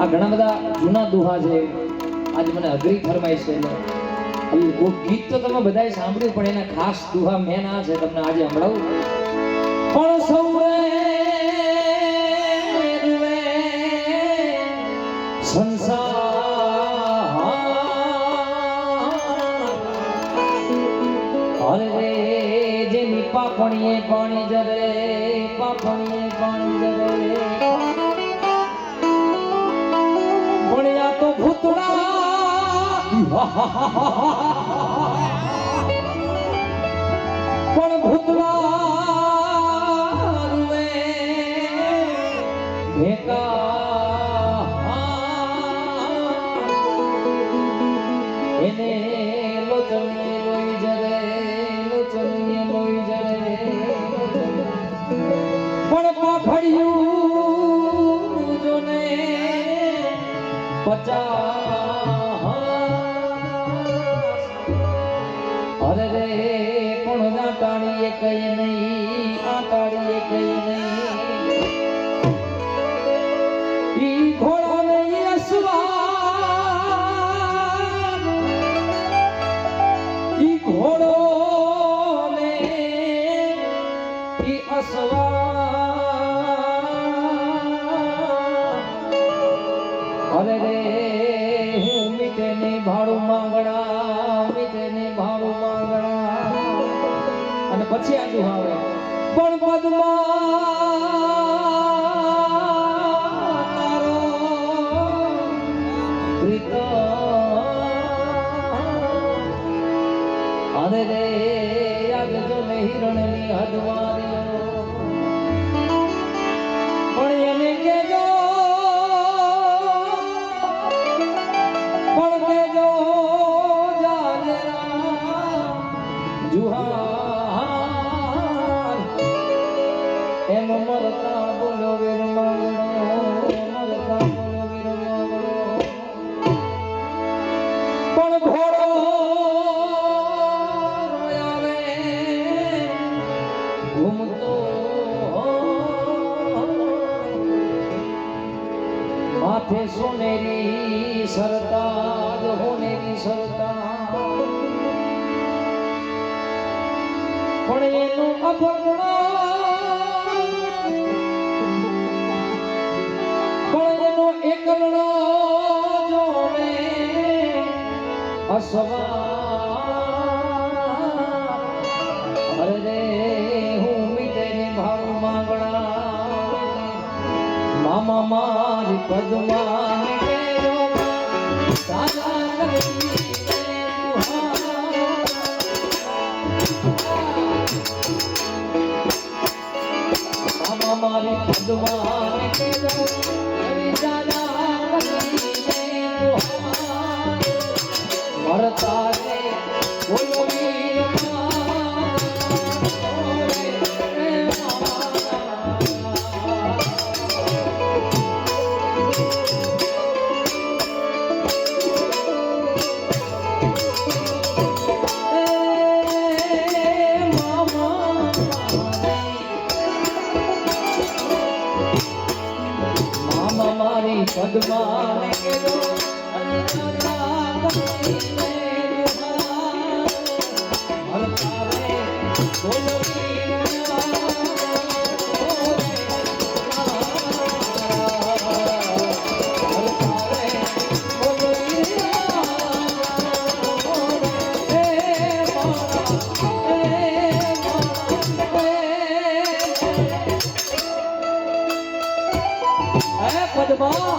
આ ઘણા બધા જૂના દુહા છે, આજે મને અઘરી ફરમાઈ છે. કોઈ ગીત તો તમે બધાએ સાંભળ્યું, પણ એના ખાસ દુહા મેં ના છે, તમને આજે સંભળાવું. પણ સૌએ સંસાર અરે જેની પાપણીએ પાણી જરે, પાપણીએ પાણી જરે, ભણ્યા તો ભૂતડા પણ ભૂતડા રૂવે ભેકા એને લોચને લોઈ જરે, લોચને લોઈ જરે, પણ પાખડિયું જોને 50 અરે રે પણ ના ટાણીએ કઈ નહીં, આ ટાણીએ કઈ નહીં. ઈ ઘોડો નહીં અસવાર, ઈ ઘોડો ને ઈ અસવાર. અરે રે હું મીઠે ને ભાડું માંગણા, મીઠે ને ભાડું માંગણા. અને પછી આજુ આવે પણ પદ્મા તારો પ્રીતમ. અરે રે આગજો ને હિરણની હદવાર્યો, પણ એને કેજો, પણ કેજો જાજરા જુહાર એમ મરતા બોલો વીર માંગણો, મરતા બોલો વીર માંગણો. પણ ઘોડો આવે ઘૂમતો માથે સોનેરી સરતાજ, હોનેરી સરતાજ. પણ એનું અભગણા, પણ એનો એકલડો જોવે અસવાર. અરે રે હું મીઠે ને ભાડું માંગણા, મામા મારી પદ્મા ને કેજો દાદા કરી મારી પદ્મા ને કેજો દાદા કરી મરતા રે બોલો વીર પદ્મા ને કેજો મરતા રે બોલો પદ્મા.